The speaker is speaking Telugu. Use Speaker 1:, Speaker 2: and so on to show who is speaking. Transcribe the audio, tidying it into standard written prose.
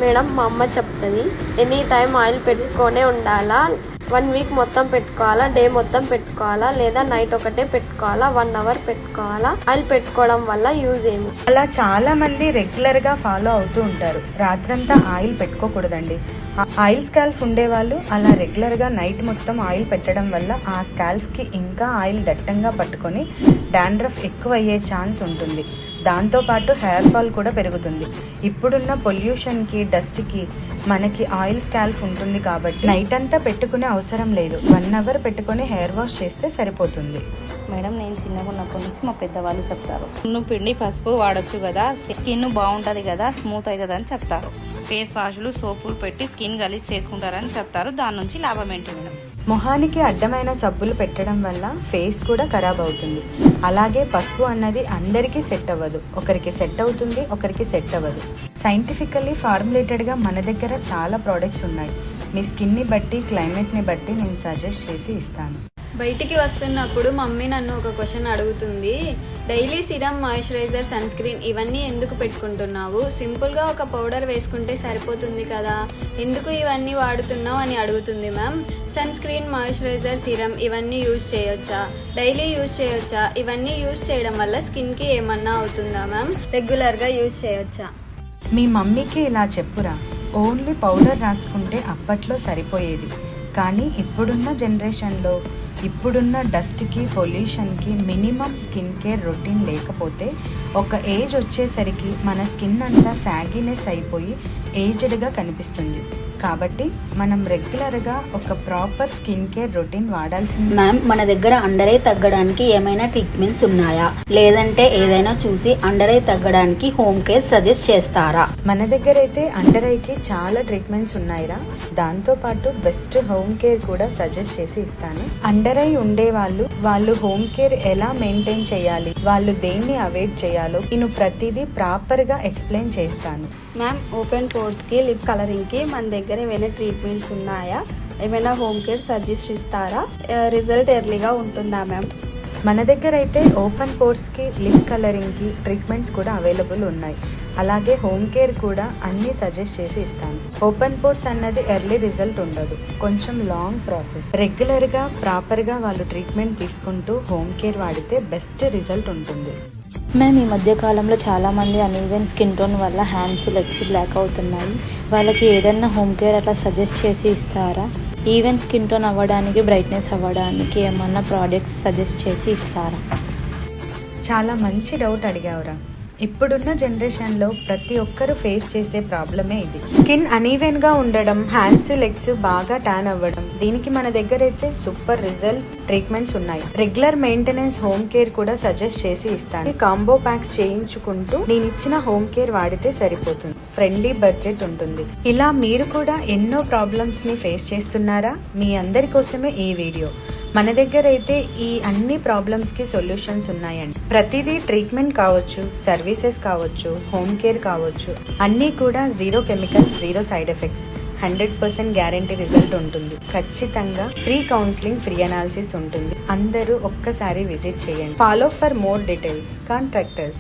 Speaker 1: మేడం మా అమ్మ చెప్తుంది ఎనీ టైం ఆయిల్ పెట్టుకొనే ఉండాలా, 1 వీక్ మొత్తం పెట్టుకోవాలా, డే మొత్తం పెట్టుకోవాలా, లేదా నైట్ ఒకటే పెట్టుకోవాలా, 1 అవర్ పెట్టుకోవాలా, ఆయిల్ పెట్టుకోవడం వల్ల యూజ్ ఏంది?
Speaker 2: అలా చాలా మంది రెగ్యులర్ గా ఫాలో అవుతూ ఉంటారు. రాత్రంతా ఆయిల్ పెట్టుకోకూడదండి. ఆయిల్ స్కాల్ఫ్ ఉండేవాళ్ళు అలా రెగ్యులర్ గా నైట్ మొత్తం ఆయిల్ పెట్టడం వల్ల ఆ స్కాల్ఫ్ కి ఇంకా ఆయిల్ దట్టంగా పట్టుకొని డాండ్రఫ్ ఎక్కువ అయ్యే ఛాన్స్ ఉంటుంది. దాంతోపాటు హెయిర్ ఫాల్ కూడా పెరుగుతుంది. ఇప్పుడున్న పొల్యూషన్కి, డస్ట్కి మనకి ఆయిల్ స్కాల్ఫ్ ఉంటుంది కాబట్టి నైట్ అంతా పెట్టుకునే అవసరం లేదు. 1 అవర్ పెట్టుకొని హెయిర్ వాష్ చేస్తే సరిపోతుంది.
Speaker 3: మేడం, నేను చిన్నగా ఉన్నప్పటి నుంచి మా పెద్దవాళ్ళు చెప్తారు, పిండి పసుపు వాడచ్చు కదా, స్కిన్ బాగుంటుంది కదా, స్మూత్ అవుతుంది అని చెప్తారు. ఫేస్ వాష్లు, సోపులు పెట్టి స్కిన్ గలీజ్ చేసుకుంటారని చెప్తారు. దాని నుంచి లాభం ఏంటి మేడం?
Speaker 2: మొహానికి అడ్డమైన సబ్బులు పెట్టడం వల్ల ఫేస్ కూడా ఖరాబ్ అవుతుంది. అలాగే పసుపు అన్నది అందరికీ సెట్ అవ్వదు. ఒకరికి సెట్ అవుతుంది, ఒకరికి సెట్ అవ్వదు. సైంటిఫికల్లీ ఫార్ములేటెడ్గా మన దగ్గర చాలా ప్రోడక్ట్స్ ఉన్నాయి. మీ స్కిన్ని బట్టి, క్లైమేట్ని బట్టి నేను సజెస్ట్ చేసి ఇస్తాను.
Speaker 4: బయటికి వస్తున్నప్పుడు మమ్మీ నన్ను ఒక క్వశ్చన్ అడుగుతుంది, daily serum, moisturiser, sunscreen ఇవన్నీ ఎందుకు పెట్టుకుంటున్నావు? సింపుల్గా ఒక పౌడర్ వేసుకుంటే సరిపోతుంది కదా, ఎందుకు ఇవన్నీ వాడుతున్నావు అని అడుగుతుంది ma'am. Sunscreen, moisturiser, serum ఇవన్నీ యూజ్ చేయొచ్చా? డైలీ యూజ్ చేయొచ్చా? ఇవన్నీ యూజ్ చేయడం వల్ల స్కిన్కి ఏమన్నా అవుతుందా మ్యామ్? రెగ్యులర్గా యూజ్ చేయొచ్చా?
Speaker 2: మీ మమ్మీకి ఇలా చెప్పురా, ఓన్లీ పౌడర్ రాసుకుంటే అప్పట్లో సరిపోయేది. కానీ ఇప్పుడున్న జనరేషన్లో, ఇప్పుడున్న డస్ట్కి, పొల్యూషన్కి మినిమం స్కిన్ కేర్ రొటీన్ లేకపోతే ఒక ఏజ్ వచ్చేసరికి మన స్కిన్ అంతా సాగినెస్ అయిపోయి ఏజ్డ్గా కనిపిస్తుంది. కాబట్టి మనం రెగ్యులర్గా ఒక ప్రాపర్ స్కిన్ కేర్ రొటీన్ వాడాల్సింది.
Speaker 3: మ్యామ్, మన దగ్గర అండర్ ఐ తగ్గడానికి ఏమైనా ట్రీట్మెంట్స్ ఉన్నాయా? లేదంటే ఏదైనా చూసి అండర్ ఐ తగ్గడానికి హోమ్ కేర్ సజెస్ట్ చేస్తారా?
Speaker 2: మన దగ్గర అయితే అండర్ ఐకి చాలా ట్రీట్మెంట్స్ ఉన్నాయిరా. దాంతోపాటు బెస్ట్ హోమ్ కేర్ కూడా సజెస్ట్ చేసి ఇస్తాను. అండర్ ఐ ఉండే వాళ్ళు హోమ్ కేర్ ఎలా మెయింటైన్ చేయాలి, వాళ్ళు దేన్ని అవాయిడ్ చేయాలో నేను ప్రతిదీ ప్రాపర్గా ఎక్స్ప్లెయిన్ చేస్తాను.
Speaker 1: మ్యామ్, ఓపెన్ పోర్స్కి, లిప్ కలరింగ్కి మన దగ్గర ఏమైనా ట్రీట్మెంట్స్ ఉన్నాయా? ఏమైనా హోమ్ కేర్ సజెస్ట్ ఇస్తారా? రిజల్ట్ ఎర్లీగా ఉంటుందా మ్యామ్?
Speaker 2: మన దగ్గర అయితే ఓపెన్ పోర్స్కి, లిప్ కలరింగ్కి ట్రీట్మెంట్స్ కూడా అవైలబుల్ ఉన్నాయి. అలాగే హోమ్ కేర్ కూడా అన్నీ సజెస్ట్ చేసి ఇస్తాను. ఓపెన్ పోర్స్ అన్నది ఎర్లీ రిజల్ట్ ఉండదు, కొంచెం లాంగ్ ప్రాసెస్. రెగ్యులర్గా ప్రాపర్గా వాళ్ళు ట్రీట్మెంట్ తీసుకుంటూ హోమ్ కేర్ వాడితే బెస్ట్ రిజల్ట్ ఉంటుంది.
Speaker 3: మేము ఈ మధ్య కాలంలో చాలామంది అన్ఈవెన్ స్కిన్ టోన్ వల్ల హ్యాండ్స్, లెగ్స్ బ్లాక్ అవుతున్నాయి. వాళ్ళకి ఏదైనా హోమ్ కేర్ అట్లా సజెస్ట్ చేసి ఇస్తారా? ఈవెన్ స్కిన్ టోన్ అవ్వడానికి, బ్రైట్నెస్ అవ్వడానికి ఏమన్నా ప్రోడక్ట్స్ సజెస్ట్ చేసి ఇస్తారా?
Speaker 2: చాలా మంచి డౌట్ అడిగావురా. ఇప్పుడున్న జనరేషన్లో ప్రతి ఒక్కరు ఫేస్ చేసే ప్రాబ్లమే ఇది. స్కిన్ అనీవెన్గా ఉండడం, హ్యాండ్స్, లెగ్స్ బాగా ట్యాన్ అవ్వడం. దీనికి మన దగ్గర అయితే సూపర్ రిజల్ట్ ట్రీట్మెంట్స్ ఉన్నాయి. రెగ్యులర్ మెయింటెనెన్స్ హోమ్ కేర్ కూడా సజెస్ట్ చేసి ఇస్తాను. కాంబో ప్యాక్స్ చేయించుకుంటూ నేను ఇచ్చిన హోమ్ కేర్ వాడితే సరిపోతుంది. ఫ్రెండ్లీ బడ్జెట్ ఉంటుంది. ఇలా మీరు కూడా ఎన్నో ప్రాబ్లమ్స్ ని ఫేస్ చేస్తున్నారా? మీ అందరి కోసమే ఈ వీడియో. మన దగ్గర అయితే ఈ అన్ని ప్రాబ్లమ్స్కి సొల్యూషన్స్ ఉన్నాయండి. ప్రతిదీ ట్రీట్మెంట్ కావచ్చు, సర్వీసెస్ కావచ్చు, హోమ్ కేర్ కావచ్చు, అన్నీ కూడా 0 chemical, 0 side effects, 100% guarantee result ఉంటుంది. ఖచ్చితంగా ఫ్రీ కౌన్సిలింగ్, ఫ్రీ అనాలిసిస్ ఉంటుంది. అందరూ ఒక్కసారి విజిట్ చేయండి. Follow for more details. Contact us.